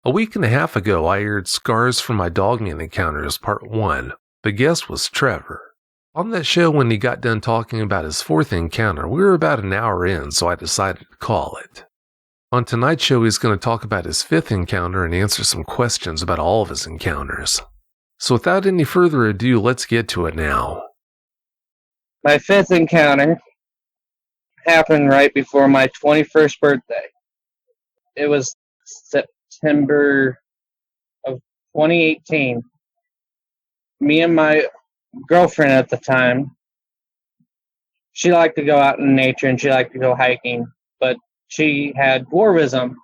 A week and a half ago, I aired Scars from My Dogman Encounters Part 1. The guest was Trevor. On that show, when he got done talking about his fourth encounter, we were about an hour in, so I decided to call it. On tonight's show, he's going to talk about his fifth encounter and answer some questions about all of his encounters. So without any further ado, let's get to it now. My fifth encounter happened right before my 21st birthday. It was September of 2018. Me and my girlfriend at the time, she liked to go out in nature and she liked to go hiking, but she had dwarfism,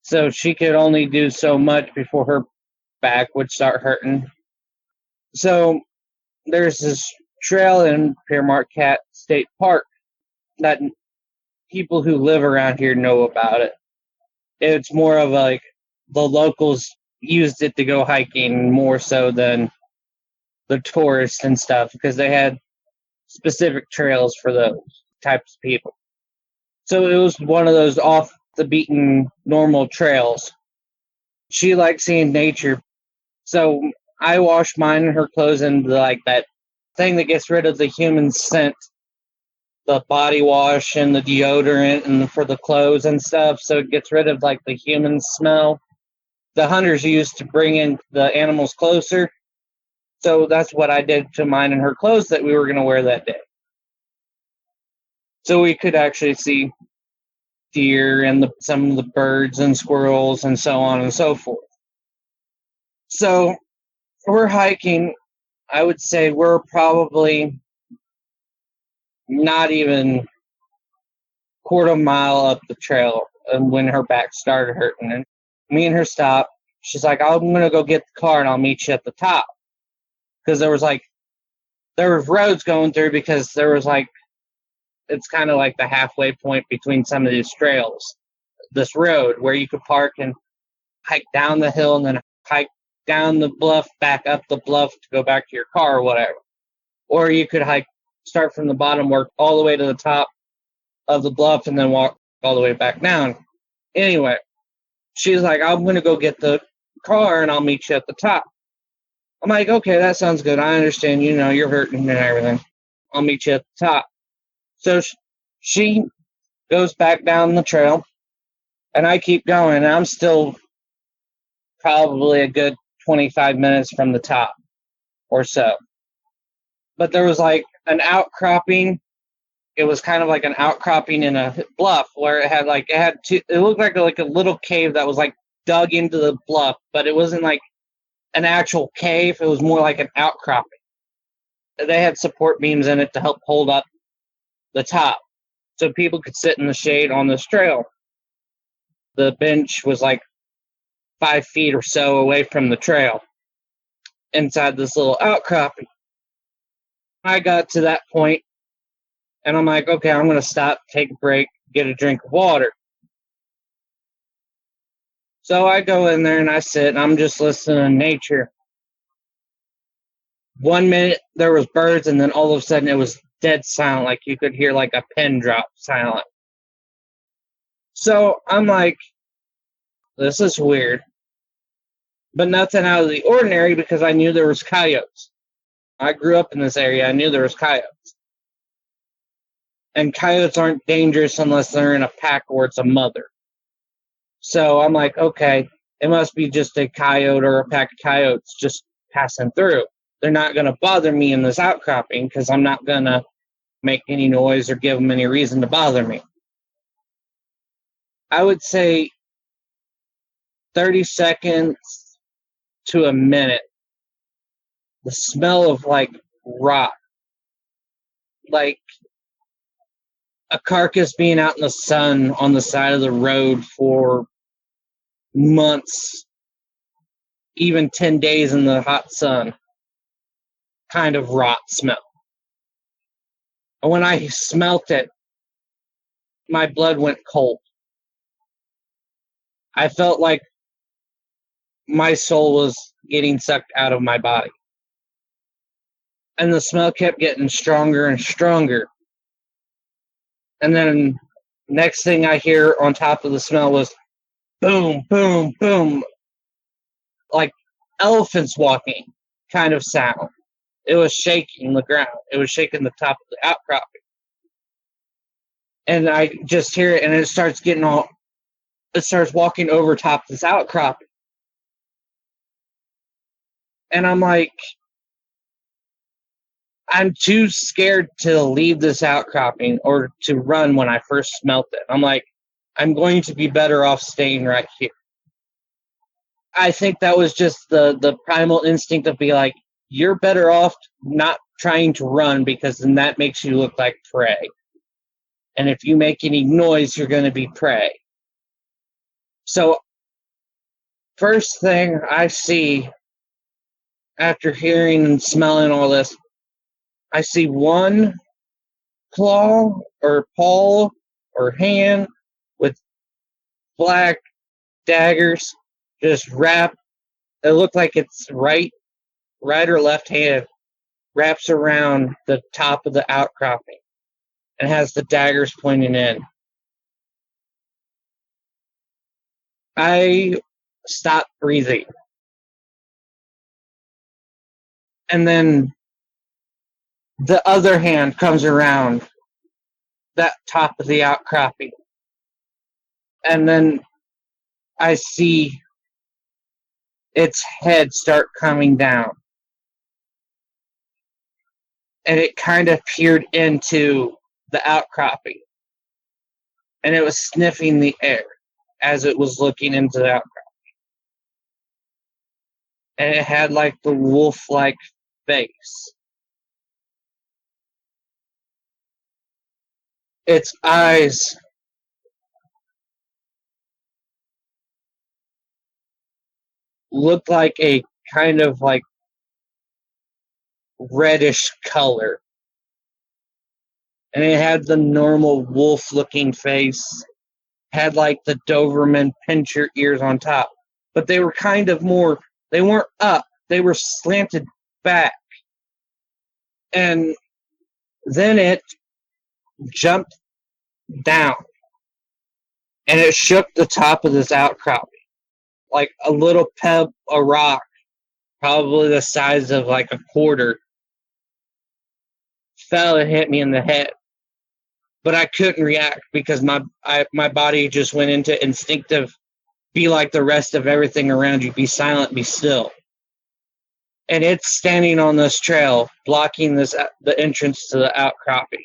so she could only do so much before her back would start hurting. So there's this trail in Pere Marquette State Park that people who live around here know about it. It's more of like the locals used it to go hiking more so than the tourists and stuff, because they had specific trails for those types of people. So it was one of those off the beaten normal trails. She liked seeing nature, so I washed mine and her clothes in like that thing that gets rid of the human scent, the body wash and the deodorant and for the clothes and stuff, so it gets rid of like the human smell the hunters used to bring in the animals closer. So that's what I did to mine and her clothes that we were going to wear that day. So we could actually see deer and some of the birds and squirrels and so on and so forth. So we're hiking. I would say we're probably not even quarter mile up the trail and when her back started hurting. And me and her stopped. She's like, I'm going to go get the car and I'll meet you at the top. Because there was roads going through, because there was like, it's kind of like the halfway point between some of these trails. This road where you could park and hike down the hill and then hike down the bluff, back up the bluff to go back to your car or whatever. Or you could start from the bottom, work all the way to the top of the bluff, and then walk all the way back down. Anyway, she's like, I'm going to go get the car and I'll meet you at the top. I'm like, okay, that sounds good. I understand, you're hurting and everything. I'll meet you at the top. So she goes back down the trail, and I keep going, and I'm still probably a good 25 minutes from the top or so. But there was like an outcropping. It was kind of like an outcropping in a bluff where it looked like a little cave that was like dug into the bluff, but it wasn't like an actual cave. It was more like an outcropping. They had support beams in it to help hold up the top so people could sit in the shade on this trail. The bench was like 5 feet or so away from the trail inside this little outcropping. I got to that point and I'm like, okay, I'm going to stop, take a break, get a drink of water. So I go in there and I sit and I'm just listening to nature. 1 minute there was birds, and then all of a sudden it was dead silent, like you could hear like a pin drop silent. So I'm like, this is weird. But nothing out of the ordinary, because I knew there was coyotes. I grew up in this area. I knew there was coyotes. And coyotes aren't dangerous unless they're in a pack or it's a mother. So I'm like, okay, it must be just a coyote or a pack of coyotes just passing through. They're not going to bother me in this outcropping because I'm not going to make any noise or give them any reason to bother me. I would say 30 seconds to a minute, the smell of like rot, like a carcass being out in the sun on the side of the road for months, even 10 days in the hot sun, kind of rot smell. And when I smelt it, my blood went cold. I felt like my soul was getting sucked out of my body. And the smell kept getting stronger and stronger. And then next thing I hear on top of the smell was boom, boom, boom. like elephants walking kind of sound. It was shaking the ground. It was shaking the top of the outcropping. And I just hear it, and it starts walking over top of this outcropping. And I'm like, I'm too scared to leave this outcropping or to run when I first smelt it. I'm like, I'm going to be better off staying right here. I think that was just the primal instinct of be like, you're better off not trying to run because then that makes you look like prey. And if you make any noise, you're going to be prey. So, first thing I see after hearing and smelling all this, I see one claw or paw or hand with black daggers just wrapped. It looked like it's right or left hand wraps around the top of the outcropping and has the daggers pointing in. I stopped breathing. And then the other hand comes around that top of the outcropping. And then I see its head start coming down. And it kind of peered into the outcropping. And it was sniffing the air as it was looking into the outcropping. And it had like the wolf-like face. Its eyes looked like a kind of like reddish color. And it had the normal wolf-looking face. Had like the Doberman pincher ears on top. But they were kind of more, they weren't up. They were slanted back. And then it jumped down. And it shook the top of this outcropping. Like a little a rock, probably the size of like a quarter, fell and hit me in the head. But I couldn't react because my body just went into instinctive, be like the rest of everything around you, be silent, be still. And it's standing on this trail, blocking the entrance to the outcropping.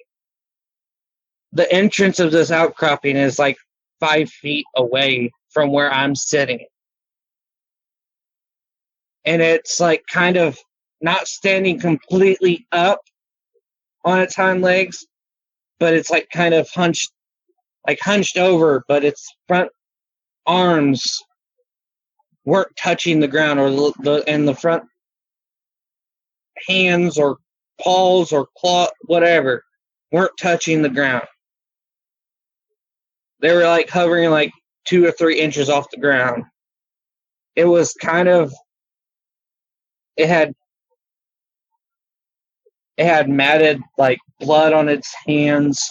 The entrance of this outcropping is like 5 feet away from where I'm sitting. And it's like kind of not standing completely up on its hind legs, but it's like kind of hunched over, but its front arms weren't touching the ground, or the front hands or paws or claw, whatever, weren't touching the ground. They were like hovering like 2 or 3 inches off the ground. It was kind of, it had matted like blood on its hands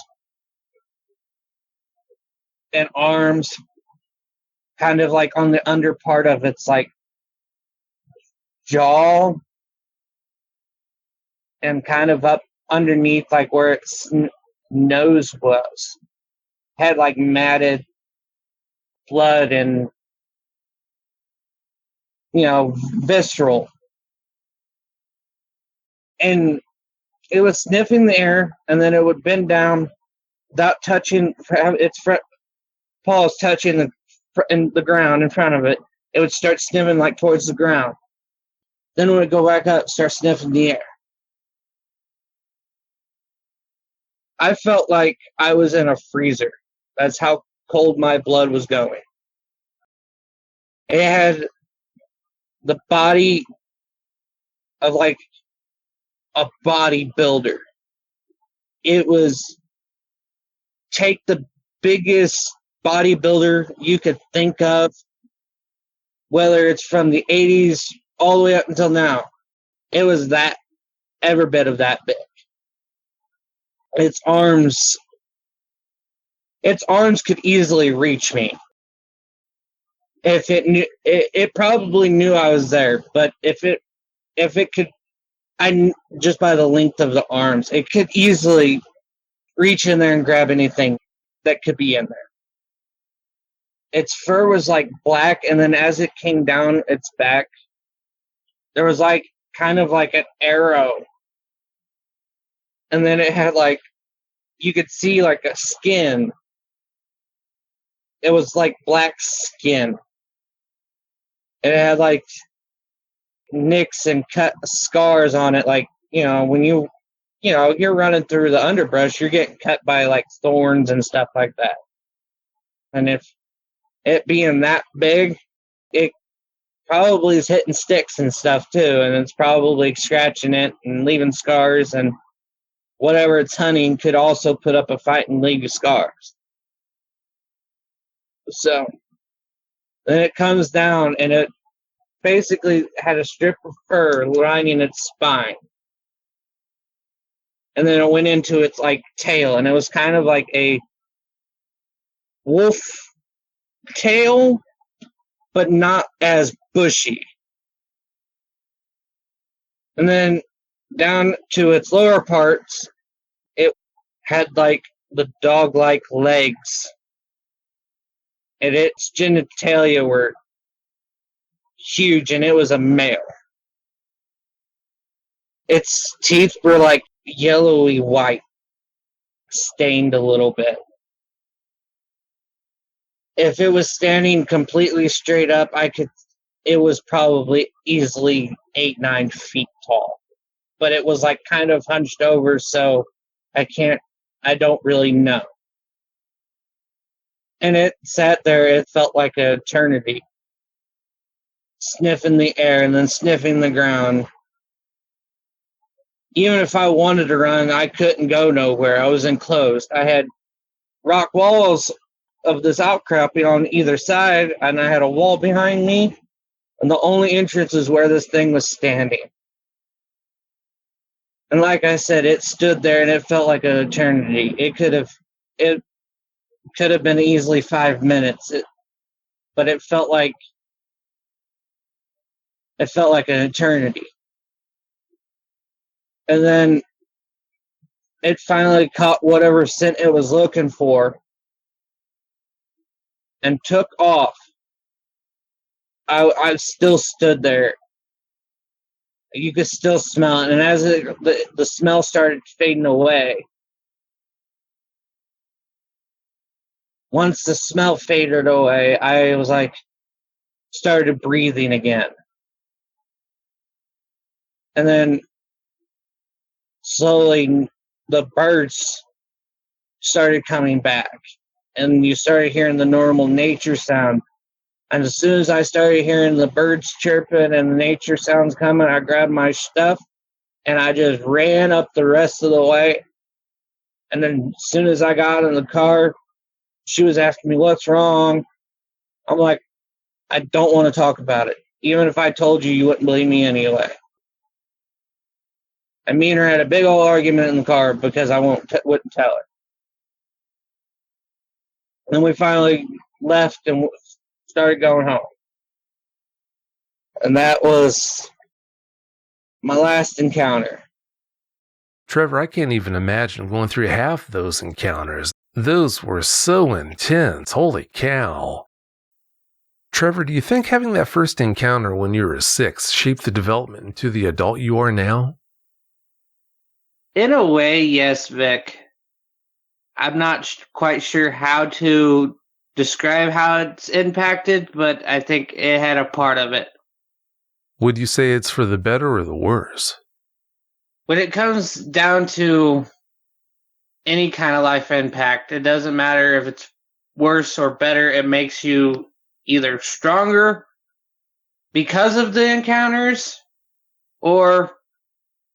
and arms, kind of like on the under part of its like jaw, and kind of up underneath like where its nose was, had like matted blood and, visceral. And it was sniffing the air, and then it would bend down without touching its front paws, touching the ground in front of it. It would start sniffing like towards the ground. Then it would go back up, start sniffing the air. I felt like I was in a freezer. That's how cold my blood was going. It had the body of like a bodybuilder. It was, take the biggest bodybuilder you could think of, whether it's from the 80s all the way up until now. It was that, every bit of that big. Its arms could easily reach me. If it knew, it probably knew I was there. But if it could, just by the length of the arms, it could easily reach in there and grab anything that could be in there. Its fur was like black, and then as it came down its back, there was like kind of like an arrow, and then it had like, you could see like a skin. It was like black skin. And it had like nicks and cut scars on it, like, when you're running through the underbrush, you're getting cut by like thorns and stuff like that. And if it being that big, it probably is hitting sticks and stuff too, and it's probably scratching it and leaving scars, and whatever it's hunting could also put up a fight and leave you scars. So then it comes down, and it basically had a strip of fur lining its spine. And then it went into its like tail, and it was kind of like a wolf tail, but not as bushy. And then down to its lower parts, it had like the dog-like legs, and its genitalia were huge, and it was a male. Its teeth were like yellowy white, stained a little bit. If it was standing completely straight up, it was probably easily 8-9 feet tall. But it was like kind of hunched over, so I don't really know. And it sat there, it felt like an eternity, sniffing the air and then sniffing the ground. Even if I wanted to run, I couldn't go nowhere. I was enclosed. I had rock walls of this outcropping on either side, and I had a wall behind me, and the only entrance is where this thing was standing. And like I said, it stood there, and it felt like an eternity. It could have been easily 5 minutes, but it felt like an eternity. And then it finally caught whatever scent it was looking for and took off. I still stood there. You could still smell it. And as the smell started fading away, once the smell faded away, I was like, started breathing again. And then slowly the birds started coming back, and you started hearing the normal nature sound. And as soon as I started hearing the birds chirping and the nature sounds coming, I grabbed my stuff and I just ran up the rest of the way. And then as soon as I got in the car, she was asking me, "What's wrong?" I'm like, "I don't want to talk about it. Even if I told you, you wouldn't believe me anyway." And me and her had a big old argument in the car because I wouldn't tell her. Then we finally left and started going home. And that was my last encounter. Trevor, I can't even imagine going through half those encounters. Those were so intense. Holy cow. Trevor, do you think having that first encounter when you were 6 shaped the development into the adult you are now? In a way, yes, Vic. I'm not quite sure how to describe how it's impacted, but I think it had a part of it. Would you say it's for the better or the worse? When it comes down to any kind of life impact, it doesn't matter if it's worse or better. It makes you either stronger because of the encounters, or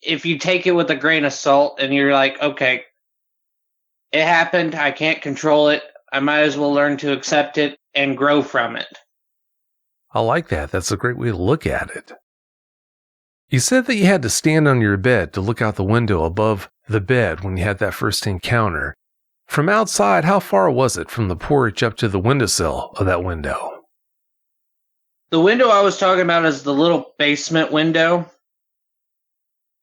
if you take it with a grain of salt and you're like, okay, it happened, I can't control it, I might as well learn to accept it and grow from it. I like that. That's a great way to look at it. You said that you had to stand on your bed to look out the window above the bed when you had that first encounter. From outside, how far was it from the porch up to the windowsill of that window? The window I was talking about is the little basement window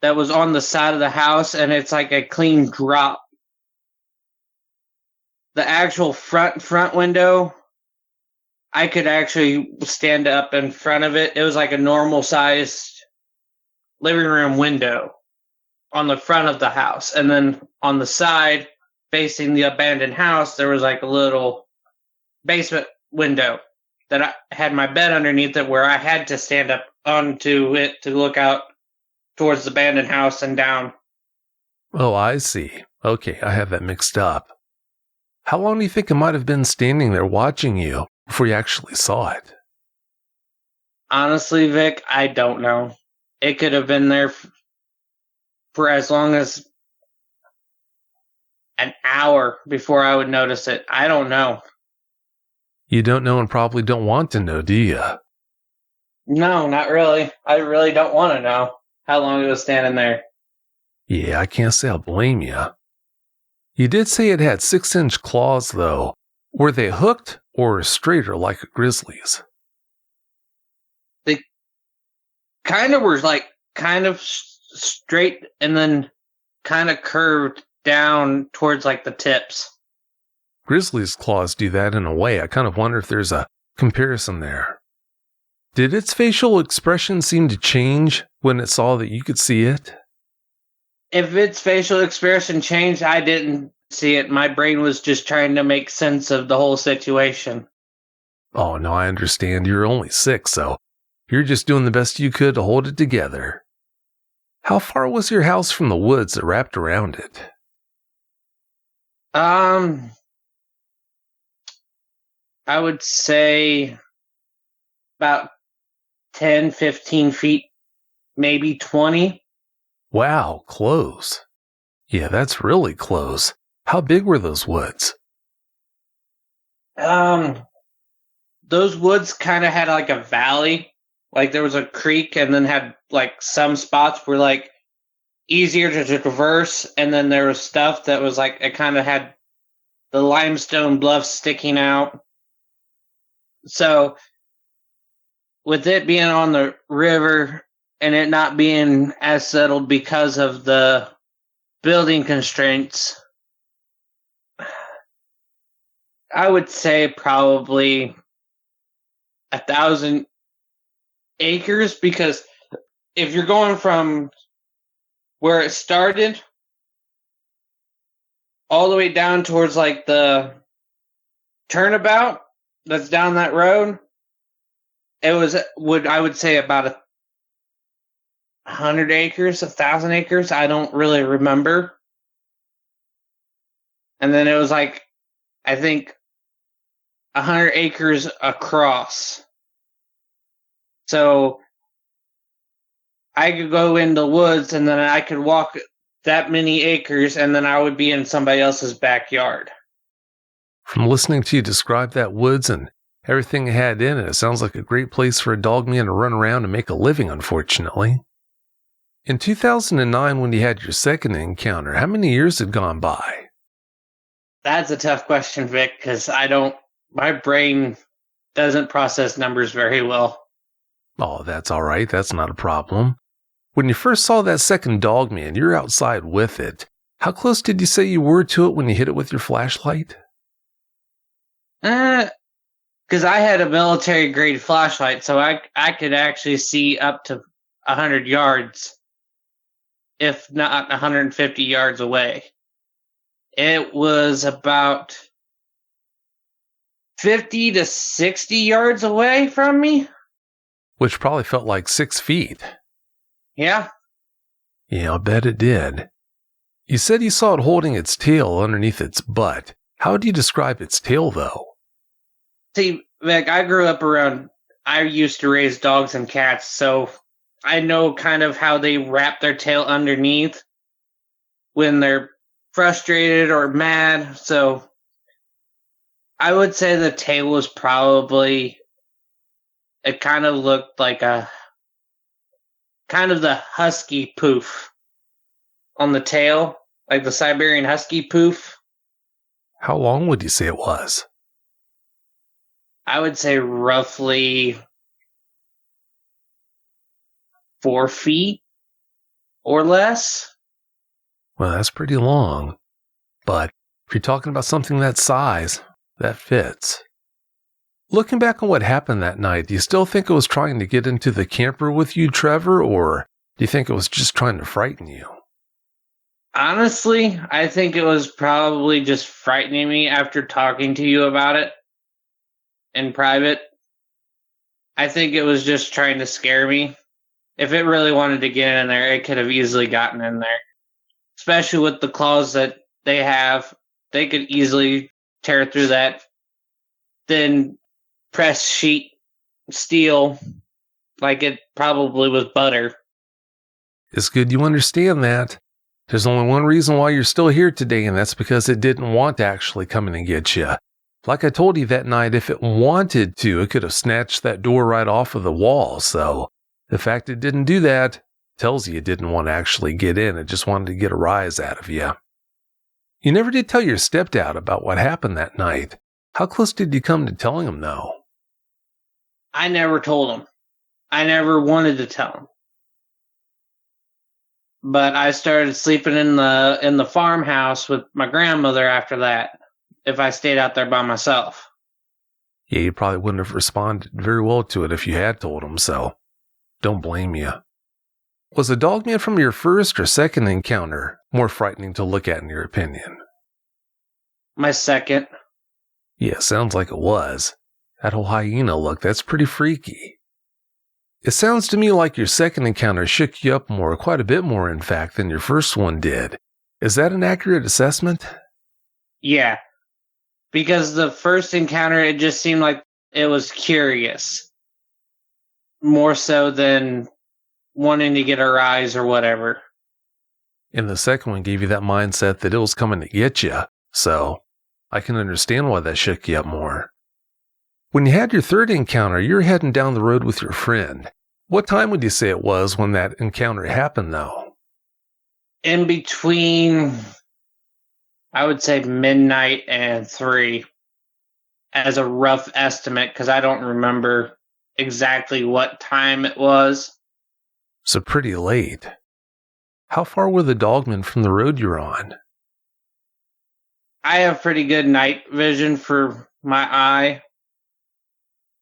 that was on the side of the house, and it's like a clean drop. The actual front window, I could actually stand up in front of it. It was like a normal sized living room window on the front of the house. And then on the side, facing the abandoned house, there was like a little basement window that I had my bed underneath it, where I had to stand up onto it to look out towards the abandoned house and down. Oh, I see. Okay, I have that mixed up. How long do you think it might have been standing there watching you before you actually saw it? Honestly, Vic, I don't know. It could have been there for as long as an hour before I would notice it. I don't know. You don't know and probably don't want to know, do you? No, not really. I really don't want to know how long it was standing there. Yeah, I can't say I'll blame you. You did say it had 6-inch claws, though. Were they hooked or straighter like a grizzly's? They kind of were like kind of straight and then kind of curved down towards like the tips. Grizzly's claws do that in a way. I kind of wonder if there's a comparison there. Did its facial expression seem to change when it saw that you could see it? If its facial expression changed, I didn't see it. My brain was just trying to make sense of the whole situation. Oh, no, I understand. You're only 6, so you're just doing the best you could to hold it together. How far was your house from the woods that wrapped around it? I would say about 10, 15 feet, maybe 20. Wow, close. Yeah, that's really close. How big were those woods? Those woods kind of had like a valley. Like there was a creek and then had like some spots were like easier to traverse. And then there was stuff that was like, it kind of had the limestone bluffs sticking out. So with it being on the river and it not being as settled because of the building constraints, I would say probably 1,000 acres, because if you're going from where it started all the way down towards like the turnabout that's down that road, I would say about 100 acres, 1,000 acres. I don't really remember. And then it was like, I think 100 acres across. So I could go in the woods and then I could walk that many acres and then I would be in somebody else's backyard. From listening to you describe that woods and everything it had in it, it sounds like a great place for a dogman to run around and make a living, unfortunately. In 2009, when you had your second encounter, how many years had gone by? That's a tough question, Vic, because my brain doesn't process numbers very well. Oh, that's all right. That's not a problem. When you first saw that second dogman, you're outside with it. How close did you say you were to it when you hit it with your flashlight? Because I had a military-grade flashlight, so I could actually see up to 100 yards, if not 150 yards away. It was about 50 to 60 yards away from me. Which probably felt like 6 feet. Yeah. Yeah, I bet it did. You said you saw it holding its tail underneath its butt. How would you describe its tail, though? See, Vic, I used to raise dogs and cats, so I know kind of how they wrap their tail underneath when they're frustrated or mad. So I would say the tail was probably, it kind of looked like a kind of the husky poof on the tail, like the Siberian husky poof. How long would you say it was? I would say roughly 4 feet or less. Well, that's pretty long. But if you're talking about something that size, that fits. Looking back on what happened that night, do you still think it was trying to get into the camper with you, Trevor, or do you think it was just trying to frighten you? Honestly, I think it was probably just frightening me after talking to you about it in private. I think it was just trying to scare me. If it really wanted to get in there, it could have easily gotten in there. Especially with the claws that they have, they could easily tear through that thin press sheet steel like it probably was butter. It's good you understand that. There's only one reason why you're still here today, and that's because it didn't want to actually come in and get you. Like I told you that night, if it wanted to, it could have snatched that door right off of the wall. So the fact it didn't do that tells you it didn't want to actually get in. It just wanted to get a rise out of you. You never did tell your stepdad about what happened that night. How close did you come to telling him, though? I never told him. I never wanted to tell him. But I started sleeping in the farmhouse with my grandmother after that, if I stayed out there by myself. Yeah, you probably wouldn't have responded very well to it if you had told him, so don't blame you. Was the Dogman from your first or second encounter more frightening to look at in your opinion? My second. Yeah, sounds like it was. That whole hyena look, that's pretty freaky. It sounds to me like your second encounter shook you up more, quite a bit more in fact, than your first one did. Is that an accurate assessment? Yeah. Because the first encounter, it just seemed like it was curious. More so than wanting to get a rise or whatever. And the second one gave you that mindset that it was coming to get you, so I can understand why that shook you up more. When you had your third encounter, you're heading down the road with your friend. What time would you say it was when that encounter happened, though? In between, I would say midnight and 3 as a rough estimate, because I don't remember exactly what time it was. So pretty late. How far were the Dogmen from the road you're on? I have pretty good night vision for my eye,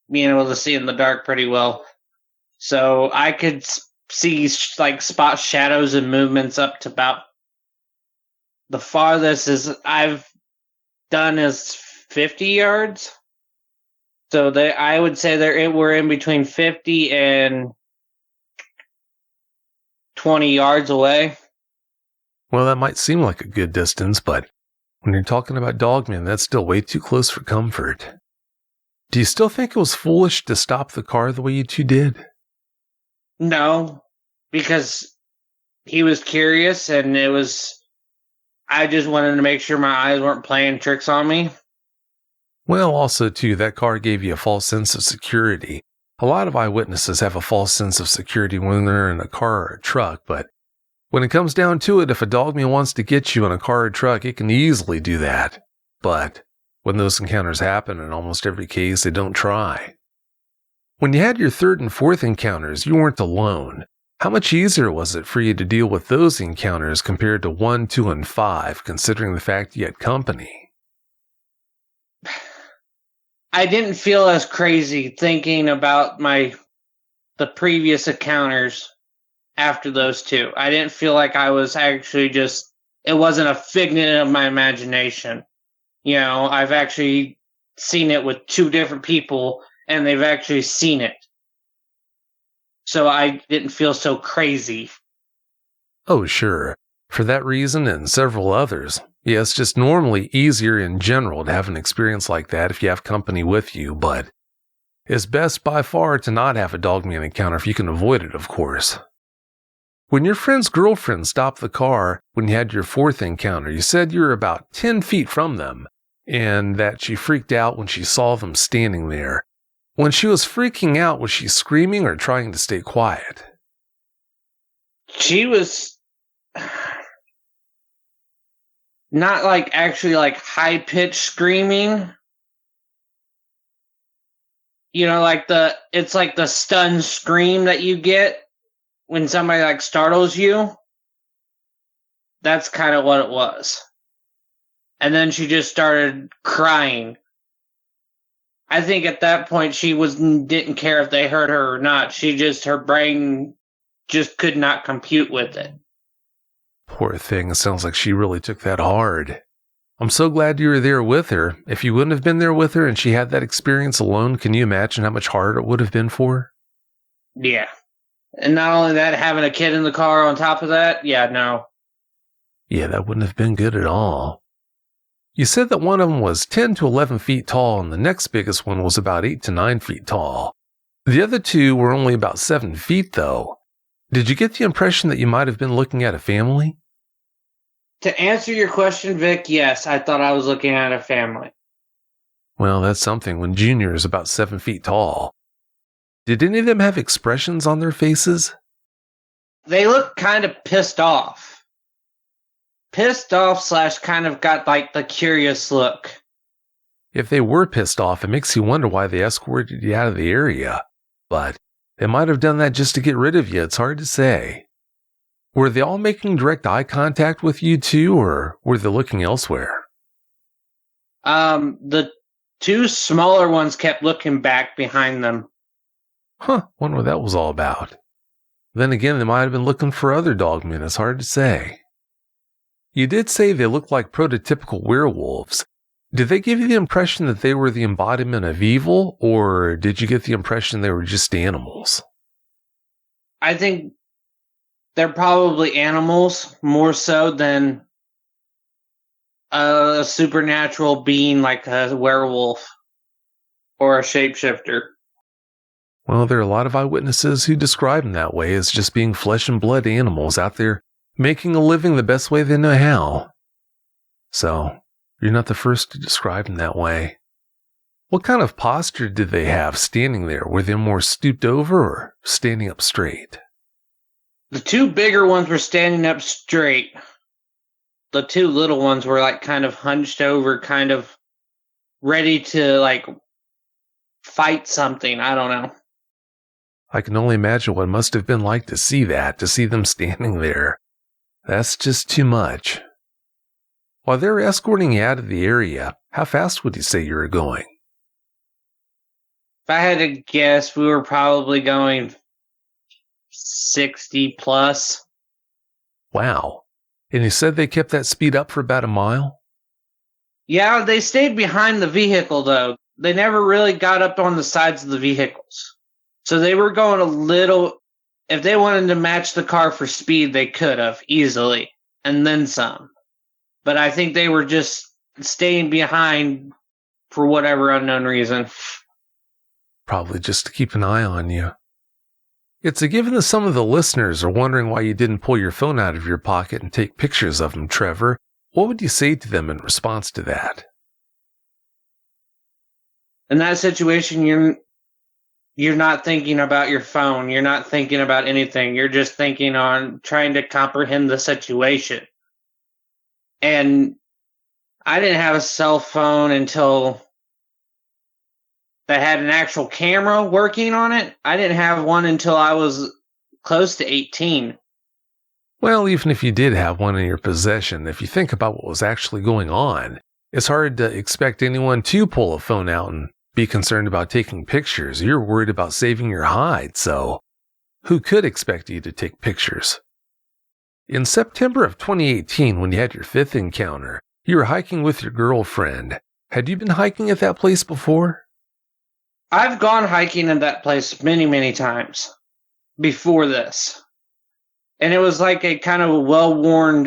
being able to see in the dark pretty well. So I could see like spot shadows and movements up to about the farthest I've done is 50 yards. So I would say we're in between 50 and 20 yards away. Well, that might seem like a good distance, but when you're talking about Dogmen, that's still way too close for comfort. Do you still think it was foolish to stop the car the way you two did? No, because he was curious and I just wanted to make sure my eyes weren't playing tricks on me. Well, also, too, that car gave you a false sense of security. A lot of eyewitnesses have a false sense of security when they're in a car or a truck, but when it comes down to it, if a Dogman wants to get you in a car or truck, it can easily do that. But when those encounters happen, in almost every case, they don't try. When you had your third and fourth encounters, you weren't alone. How much easier was it for you to deal with those encounters compared to 1, 2, and 5, considering the fact you had company? I didn't feel as crazy thinking about the previous encounters after those two. I didn't feel like I was actually it wasn't a figment of my imagination. You know, I've actually seen it with 2 different people, and they've actually seen it. So I didn't feel so crazy. Oh, sure. For that reason and several others. Yeah, it's just normally easier in general to have an experience like that if you have company with you, but it's best by far to not have a Dogman encounter if you can avoid it, of course. When your friend's girlfriend stopped the car when you had your fourth encounter, you said you were about 10 feet from them, and that she freaked out when she saw them standing there. When she was freaking out, was she screaming or trying to stay quiet? She was not like actually like high-pitched screaming. You know, it's like the stunned scream that you get when somebody like startles you, that's kind of what it was. And then she just started crying. I think at that point she didn't care if they heard her or not. Her brain just could not compute with it. Poor thing, it sounds like she really took that hard. I'm so glad you were there with her. If you wouldn't have been there with her and she had that experience alone, can you imagine how much harder it would have been for her? Yeah. And not only that, having a kid in the car on top of that, yeah, no. Yeah, that wouldn't have been good at all. You said that one of them was 10 to 11 feet tall and the next biggest one was about 8 to 9 feet tall. The other two were only about 7 feet, though. Did you get the impression that you might have been looking at a family? To answer your question, Vic, yes, I thought I was looking at a family. Well, that's something when Junior is about 7 feet tall. Did any of them have expressions on their faces? They looked kind of pissed off. Pissed off / kind of got like the curious look. If they were pissed off, it makes you wonder why they escorted you out of the area. But they might have done that just to get rid of you, it's hard to say. Were they all making direct eye contact with you too, or were they looking elsewhere? The two smaller ones kept looking back behind them. Wonder what that was all about. Then again, they might have been looking for other dogmen, it's hard to say. You did say they looked like prototypical werewolves. Did they give you the impression that they were the embodiment of evil, or did you get the impression they were just animals? I think they're probably animals, more so than a supernatural being like a werewolf or a shapeshifter. Well, there are a lot of eyewitnesses who describe them that way as just being flesh and blood animals out there making a living the best way they know how. So, you're not the first to describe them that way. What kind of posture did they have standing there? Were they more stooped over or standing up straight? The two bigger ones were standing up straight. The two little ones were like kind of hunched over, kind of ready to like fight something. I don't know. I can only imagine what it must have been like to see them standing there. That's just too much. While they were escorting you out of the area, how fast would you say you were going? If I had to guess, we were probably going 60 plus. Wow. And you said they kept that speed up for about a mile? Yeah, they stayed behind the vehicle, though. They never really got up on the sides of the vehicles. So they were going a little... If they wanted to match the car for speed, they could have, easily. And then some. But I think they were just staying behind for whatever unknown reason. Probably just to keep an eye on you. It's a given that some of the listeners are wondering why you didn't pull your phone out of your pocket and take pictures of them, Trevor. What would you say to them in response to that? In that situation, you're not thinking about your phone. You're not thinking about anything. You're just thinking on trying to comprehend the situation. And I didn't have a cell phone until that had an actual camera working on it. I didn't have one until I was close to 18. Well, even if you did have one in your possession, if you think about what was actually going on, it's hard to expect anyone to pull a phone out and be concerned about taking pictures. You're worried about saving your hide, so who could expect you to take pictures? In September of 2018, when you had your fifth encounter, you were hiking with your girlfriend. Had you been hiking at that place before? I've gone hiking in that place many, many times before this. And it was like a kind of well-worn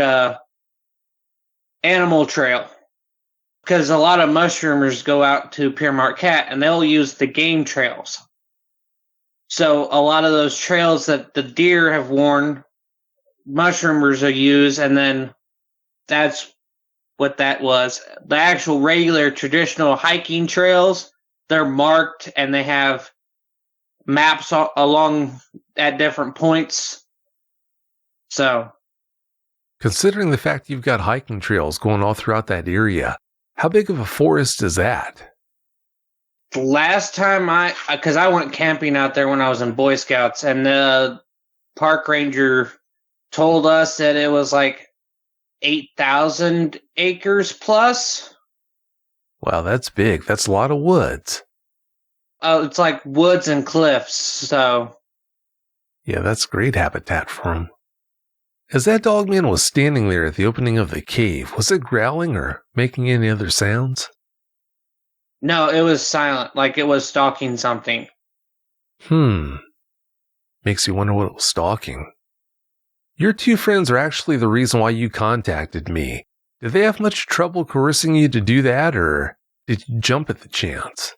animal trail. Because a lot of mushroomers go out to Pere Marquette and they'll use the game trails. So a lot of those trails that the deer have worn, mushroomers will use, and then that's what that was. The actual regular traditional hiking trails, they're marked and they have maps along at different points. So, considering the fact you've got hiking trails going all throughout that area, how big of a forest is that? The last time because I went camping out there when I was in Boy Scouts, and park ranger told us that it was like 8,000 acres plus. Wow, that's big. That's a lot of woods. Oh, it's like woods and cliffs, so. Yeah, that's great habitat for him. As that dogman was standing there at the opening of the cave, was it growling or making any other sounds? No, it was silent, like it was stalking something. Makes you wonder what it was stalking. Your two friends are actually the reason why you contacted me. Did they have much trouble coercing you to do that, or did you jump at the chance?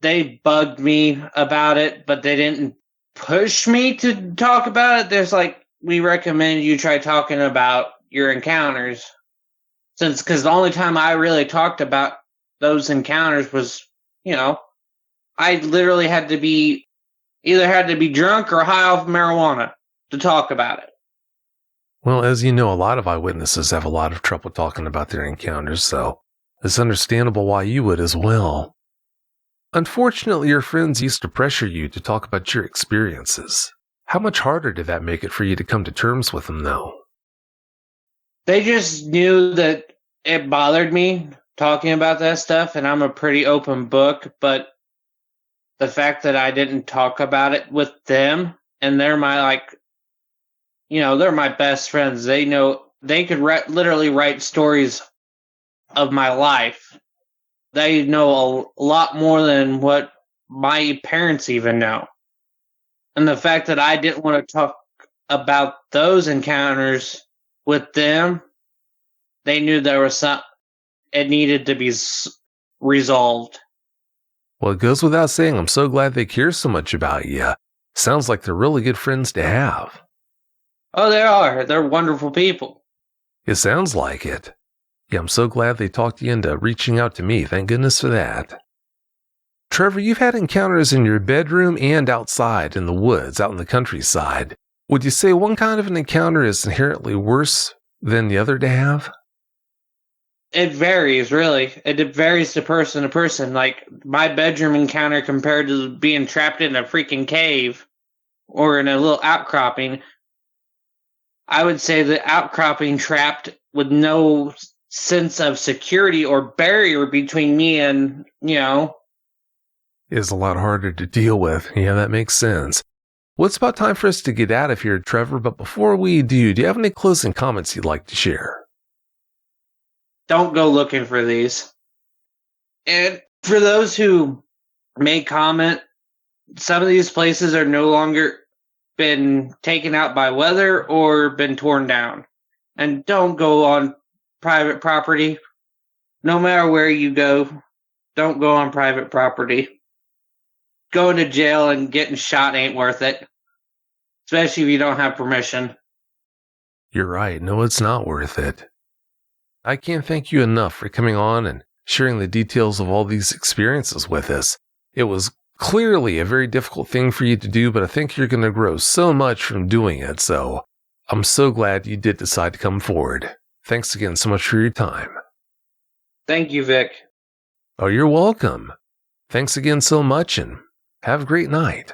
They bugged me about it, but they didn't push me to talk about it. There's like, we recommend you try talking about your encounters. Because the only time I really talked about those encounters was, I literally had to be drunk or high off marijuana to talk about it. Well, as you know, a lot of eyewitnesses have a lot of trouble talking about their encounters, so it's understandable why you would as well. Unfortunately, your friends used to pressure you to talk about your experiences. How much harder did that make it for you to come to terms with them, though? They just knew that it bothered me talking about that stuff, and I'm a pretty open book, but the fact that I didn't talk about it with them, and they're my, they're my best friends. They know they could literally write stories of my life. They know a lot more than what my parents even know. And the fact that I didn't want to talk about those encounters with them, they knew there was it needed to be resolved. Well, it goes without saying, I'm so glad they care so much about you. Sounds like they're really good friends to have. Oh, they are. They're wonderful people. It sounds like it. Yeah, I'm so glad they talked you into reaching out to me. Thank goodness for that. Trevor, you've had encounters in your bedroom and outside in the woods, out in the countryside. Would you say one kind of an encounter is inherently worse than the other to have? It varies, really. It varies to person. Like, my bedroom encounter compared to being trapped in a freaking cave or in a little outcropping, I would say the outcropping trapped with no sense of security or barrier between me and, Is a lot harder to deal with. Yeah, that makes sense. Well, it's about time for us to get out of here, Trevor, but before we do you have any closing comments you'd like to share? Don't go looking for these. And for those who may comment, some of these places are no longer been taken out by weather or been torn down. And don't go on private property. No matter where you go, don't go on private property. Going to jail and getting shot ain't worth it. Especially if you don't have permission. You're right. No, it's not worth it. I can't thank you enough for coming on and sharing the details of all these experiences with us. It was clearly a very difficult thing for you to do, but I think you're going to grow so much from doing it, so I'm so glad you did decide to come forward. Thanks again so much for your time. Thank you, Vic. Oh, you're welcome. Thanks again so much, and have a great night.